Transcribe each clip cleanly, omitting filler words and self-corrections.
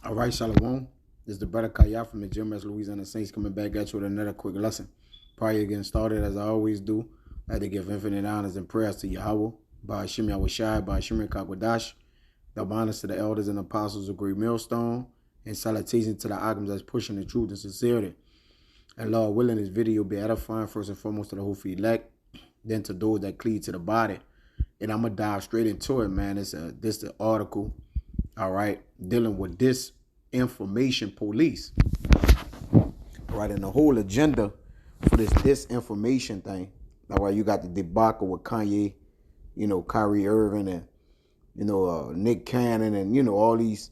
All right, Shalom. This is the brother Kaya from the GMS Louisiana Saints coming back at you with another quick lesson. Prior to getting started, as I always do, I like to give infinite honors and prayers to Yahweh, by Hashem Yahushai, by Hashem Kakwadash, double honors to the elders and apostles of Great Millstone, and salutations to the Agams that's pushing the truth and sincerity. And Lord willing, this video be edifying first and foremost to the whole elect, then to those that cleave to the body. And I'm going to dive straight into it, man. This the article, all right, dealing with Disinformation Police. All right, and the whole agenda for this disinformation thing. All right, you got the debacle with Kanye, Kyrie Irving and, Nick Cannon and, all these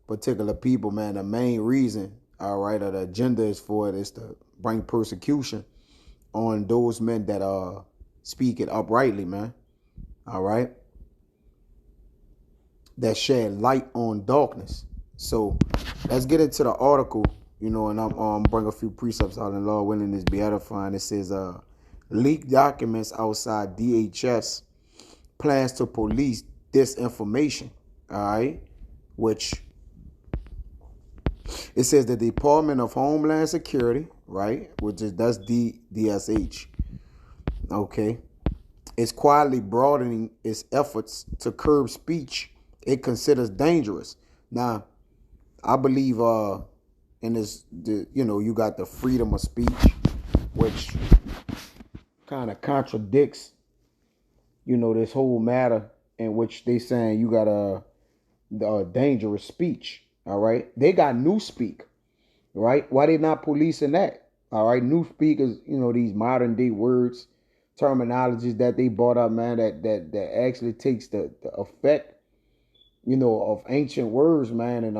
particular people, man. The main reason, all right, or the agenda is for it is to bring persecution on those men that speak it uprightly, man. All right. That shed light on darkness. So let's get into the article, and I'm bring a few precepts out, and Lord willing, this be edifying. It says, leaked documents outside DHS plans to police disinformation. All right, which it says the Department of Homeland Security, right, that's DSH. Okay, is quietly broadening its efforts to curb speech it considers dangerous. Now, I believe in this, you got the freedom of speech, which kind of contradicts, this whole matter in which they saying you got a dangerous speech. All right, they got newspeak, right? Why they not policing that? All right, newspeak is these modern day words, terminologies that they brought up, man. That actually takes the effect of ancient words, man, and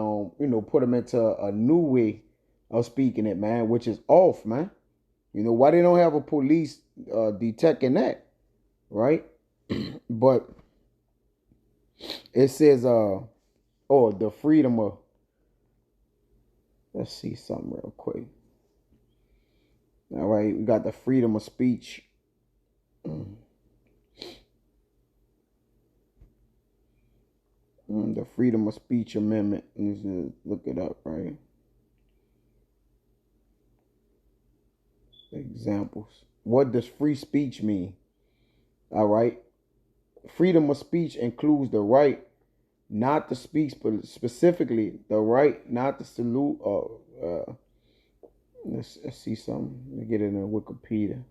put them into a new way of speaking it, man, which is off, man. Why they don't have a police detecting that, right? But it says, the freedom of, let's see something real quick. All right, we got the freedom of speech. The Freedom of Speech Amendment. Let's look it up, right? Examples. What does free speech mean? All right. Freedom of speech includes the right not to speak, specifically the right not to salute. Let's see something. Let me get it in Wikipedia.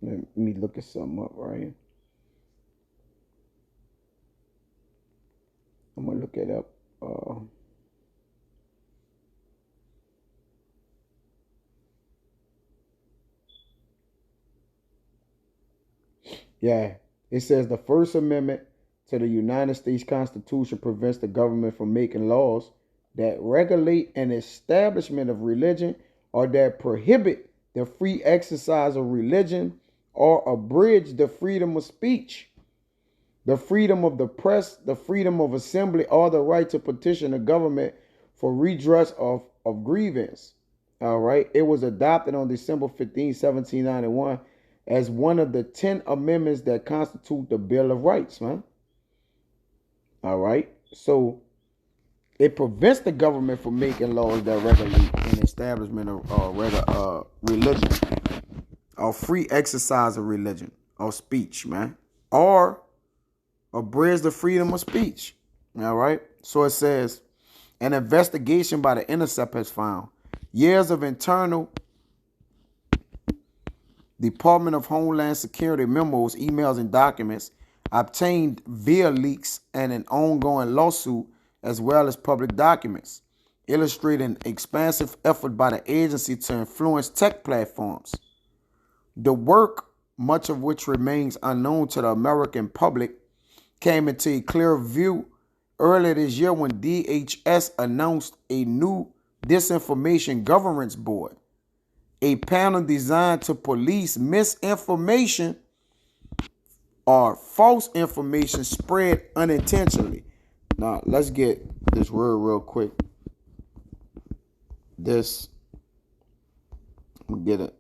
Let me look at something up, right? I'm gonna look it up. Yeah, it says the First Amendment to the United States Constitution prevents the government from making laws that regulate an establishment of religion or that prohibit the free exercise of religion or abridge the freedom of speech, the freedom of the press, the freedom of assembly, or the right to petition the government for redress of grievance. All right. It was adopted on December 15, 1791 as one of the 10 amendments that constitute the Bill of Rights, man. All right. So it prevents the government from making laws that regulate an establishment of religion or free exercise of religion or speech, man, or abridge the freedom of speech. All right. So it says an investigation by the Intercept has found years of internal Department of Homeland Security memos, emails, and documents obtained via leaks and an ongoing lawsuit, as well as public documents, illustrate an expansive effort by the agency to influence tech platforms. The work, much of which remains unknown to the American public, came into a clear view earlier this year when DHS announced a new Disinformation Governance Board, a panel designed to police misinformation or false information spread unintentionally. Now, let's get this word real quick. This, I'm gonna get it.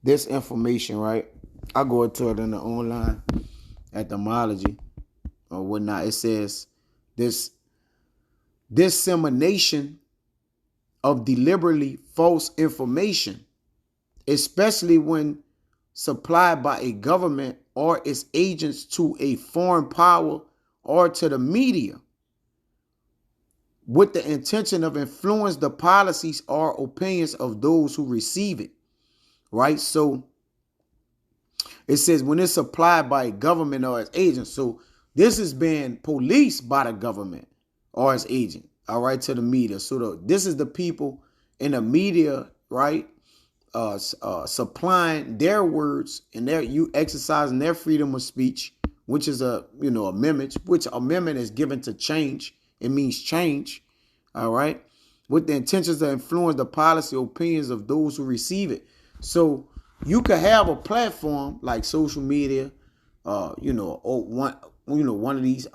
this information, right? I go into it in the online etymology or whatnot. It says this dissemination of deliberately false information, especially when supplied by a government or its agents to a foreign power or to the media, with the intention of influence the policies or opinions of those who receive it, right? So it says when it's supplied by a government or its agent. So this is being policed by the government or its agent, all right, to the media. So this is the people in the media, right, supplying their words and you exercising their freedom of speech, which is a amendment, which amendment is given to change. It means change, all right, with the intentions to influence the policy opinions of those who receive it. So you could have a platform like social media, one of these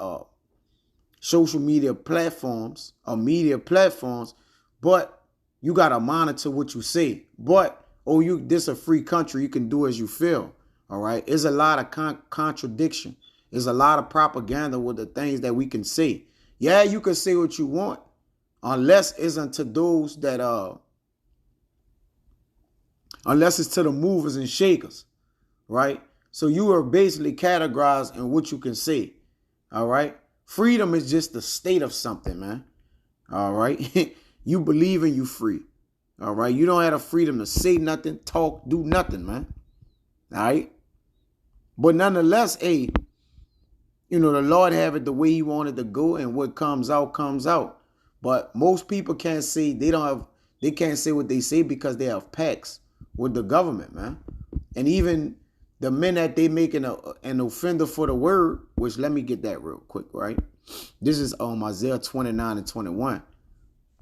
social media platforms or media platforms, but you gotta monitor what you say. But this a free country, you can do as you feel. All right, there's a lot of contradiction. There's a lot of propaganda with the things that we can say. Yeah, you can say what you want, unless it's unto those that unless it's to the movers and shakers, right? So you are basically categorized in what you can say. All right, freedom is just the state of something, man. All right, you believe in you free. All right, you don't have the freedom to say nothing, talk, do nothing, man. All right, but nonetheless, the Lord have it the way He wanted to go, and what comes out comes out. But most people can't say they can't say what they say because they have pacts with the government, man. And even the men that they make an offender for the word, which let me get that real quick, right? This is Isaiah 29 and 21.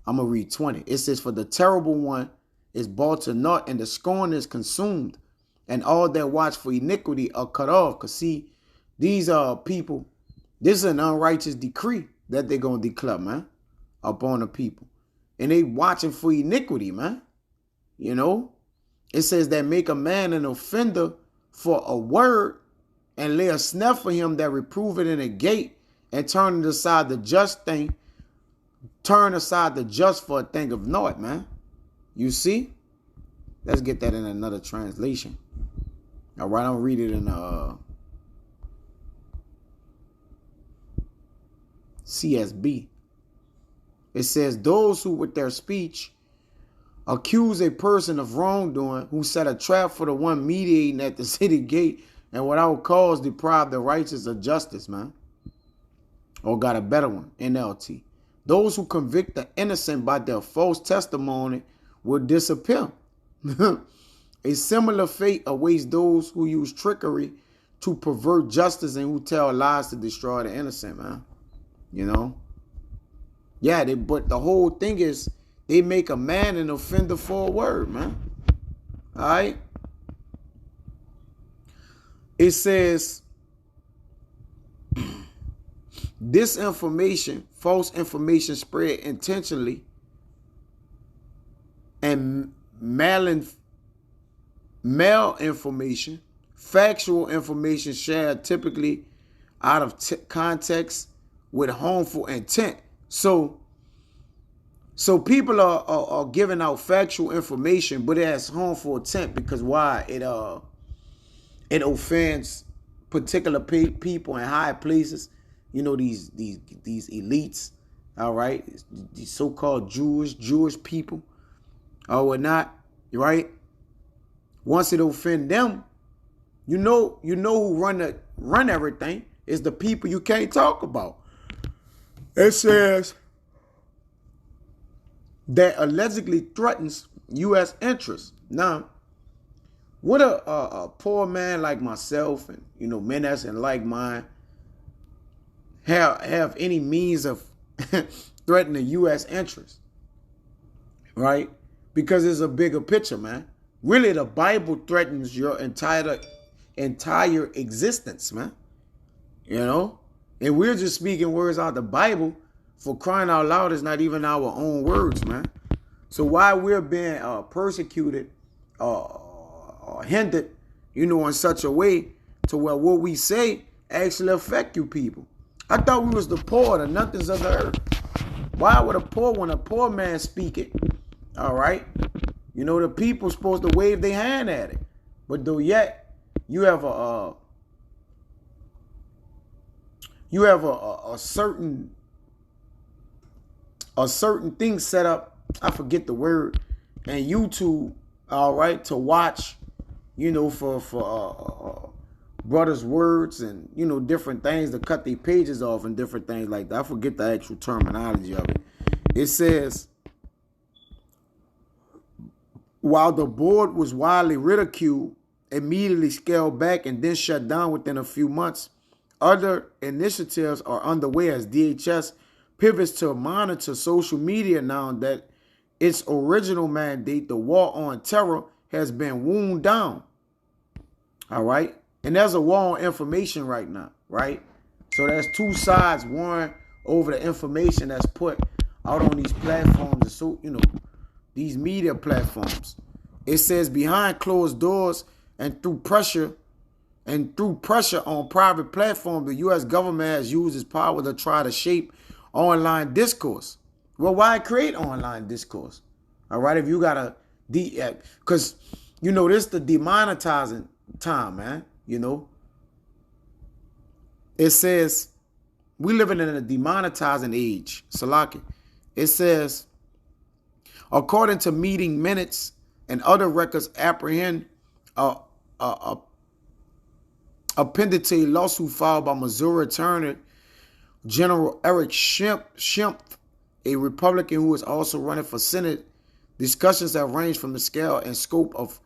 I'm going to read 20. It says, for the terrible one is brought to naught, and the scorn is consumed, and all that watch for iniquity are cut off. Because see, these are people, this is an unrighteous decree that they're going to declare, man, upon the people. And they watching for iniquity, man. It says that make a man an offender for a word, and lay a snare for him that reprove it in a gate, and turn aside the just thing. Turn aside the just for a thing of naught, man. You see? Let's get that in another translation. All right, I'll read it in CSB. It says, those who with their speech accuse a person of wrongdoing, who set a trap for the one mediating at the city gate, and without cause deprive the righteous of justice, man. Or got a better one, NLT. Those who convict the innocent by their false testimony will disappear. A similar fate awaits those who use trickery to pervert justice and who tell lies to destroy the innocent, man. Yeah, but the whole thing is they make a man an offender for a word, man. All right. It says, disinformation, false information spread intentionally, and malinformation, factual information shared typically out of context with harmful intent. So people are giving out factual information, but it has harmful intent because why? It offends particular people in high places. These elites, all right, these so-called Jewish people or whatnot, right? Once it offend them, you know who run everything is the people you can't talk about. It says that allegedly threatens U.S. interests. Now, would a poor man like myself and men that's in like mine have any means of threatening U.S. interests, right? Because it's a bigger picture, man. Really, the Bible threatens your entire existence, man. And we're just speaking words out of the Bible. For crying out loud, is not even our own words, man. So while we're being persecuted, hindered, in such a way to where what we say actually affect you people. I thought we was the poor, the nothings of the earth. Why would when a poor man speak it, all right, the people supposed to wave their hand at it. But though yet you have a certain thing set up, I forget the word, and YouTube, all right, to watch, for brothers' words and, different things to cut their pages off and different things like that. I forget the actual terminology of it. It says, while the board was widely ridiculed, immediately scaled back, and then shut down within a few months, other initiatives are underway as DHS pivots to monitor social media now that its original mandate, the war on terror, has been wound down. All right. And there's a war on information right now. Right. So there's two sides warring over the information that's put out on these platforms. And so, these media platforms. It says behind closed doors and through pressure on private platforms, the U.S. government has used its power to try to shape online discourse. Well, why create online discourse? All right, if you got a because this the demonetizing time, man. It says we living in a demonetizing age. Salaki. It says, according to meeting minutes and other records, apprehend appended to a lawsuit filed by Missouri Attorney General Eric Schimpf, a Republican who is also running for Senate. Discussions have ranged from the scale and scope of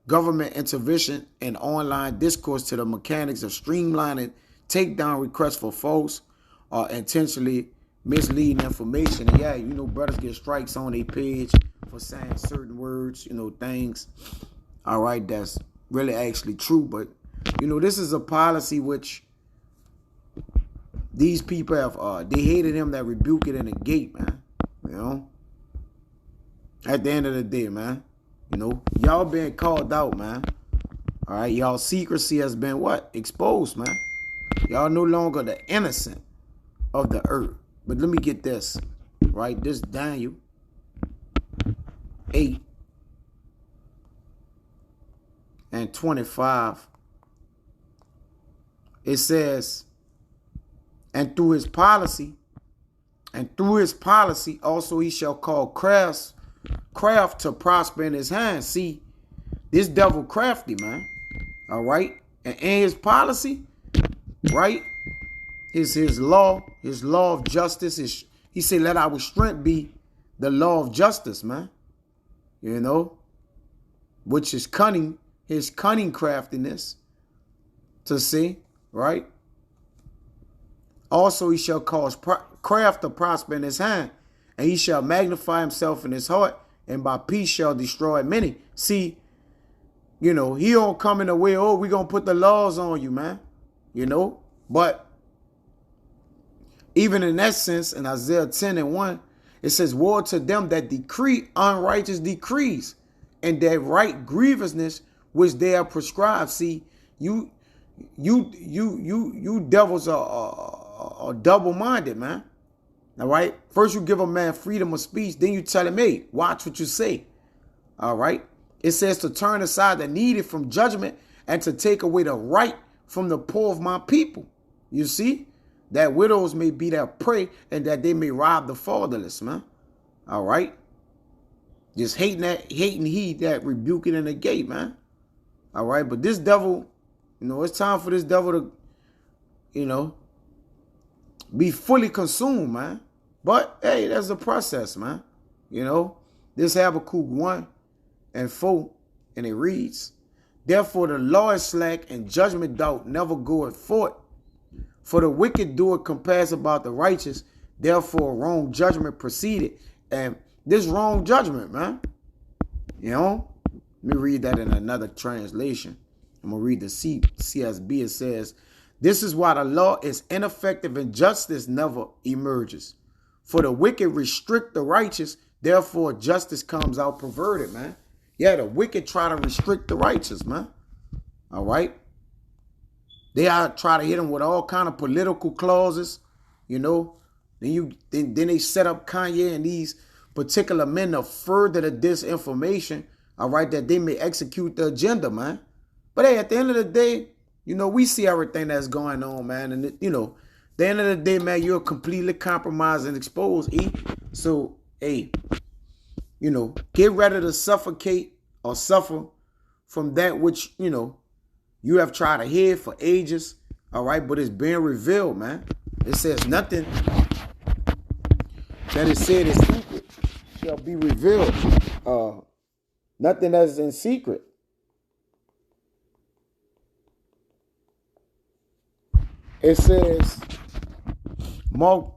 government intervention and online discourse to the mechanics of streamlining takedown requests for false or intentionally misleading information. And yeah, brothers get strikes on their page for saying certain words, things, all right, that's really actually true. But, this is a policy which these people have, they hated him that rebuked it in the gate, man. At the end of the day, man, y'all being called out, man. All right, y'all secrecy has been what? Exposed, man. Y'all no longer the innocent of the earth. But let me get this, right? This Daniel 8:25. It says, and through his policy also he shall call craft to prosper in his hands. See, this devil crafty, man. All right. And in his policy, right, his law of justice. He said, let our strength be the law of justice, man. Which is cunning, his cunning craftiness to see, right? Also, he shall cause craft to prosper in his hand, and he shall magnify himself in his heart, and by peace shall destroy many. See, he don't come in the way, oh, we're going to put the laws on you, man. But even in that sense, in Isaiah 10:1, it says, woe to them that decree unrighteous decrees, and that right grievousness which they have prescribed. See, you devils are double-minded, man. All right. First you give a man freedom of speech, then you tell him, hey, watch what you say. All right. It says to turn aside the needy from judgment and to take away the right from the poor of my people. You see, that widows may be their prey and that they may rob the fatherless, man. All right. Just hating he that rebuking in the gate, man. All right. But this devil, it's time for this devil to, be fully consumed, man. But hey, that's a process, man. This Habakkuk 1:4, and it reads, therefore the law is slack and judgment doubt never goeth forth. For the wicked doeth compass about the righteous, therefore wrong judgment proceeded. And this wrong judgment, man, let me read that in another translation. I'm going to read the CSB. It says, this is why the law is ineffective and justice never emerges. For the wicked restrict the righteous, therefore justice comes out perverted, man. Yeah, the wicked try to restrict the righteous, man. All right. They try to hit them with all kind of political clauses, you know. Then they set up Kanye and these particular men to further the disinformation, all right, that they may execute the agenda, man. But hey, at the end of the day, you know, we see everything that's going on, man. And, you know, at the end of the day, man, you're completely compromised and exposed, E. So, hey, you know, get ready to suffocate or suffer from that which, you know, you have tried to hide for ages, all right? But it's being revealed, man. It says nothing that is said is secret shall be revealed. Nothing that is in secret. It says, Mark,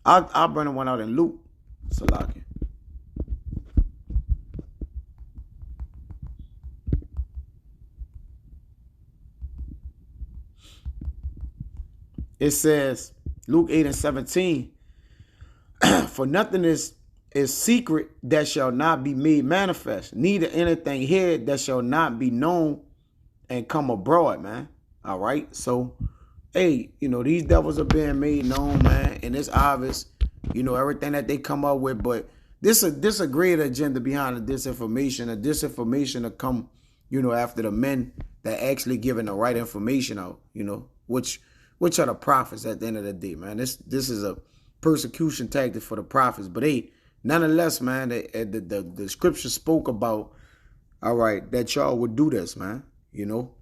I'll bring one out in Luke, Salaki. It says, Luke 8:17, for nothing is secret that shall not be made manifest, neither anything hid that shall not be known and come abroad, man. All right. So, hey, you know, these devils are being made known, man, and it's obvious, you know, everything that they come up with. But this a great agenda behind the disinformation. The disinformation to come, you know, after the men that actually giving the right information out, you know, which are the prophets at the end of the day, man. This is a persecution tactic for the prophets. But hey, nonetheless, man, the scripture spoke about, all right, that y'all would do this, man, you know.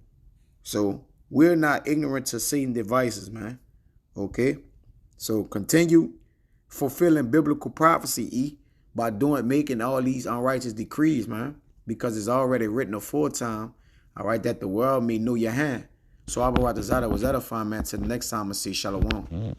So we're not ignorant to Satan devices, man. Okay. So continue fulfilling biblical prophecy, E, by making all these unrighteous decrees, man, because it's already written aforetime, all right, that the world may know your hand. So Abba Zada was edifying, man. Till the next time I say shalom.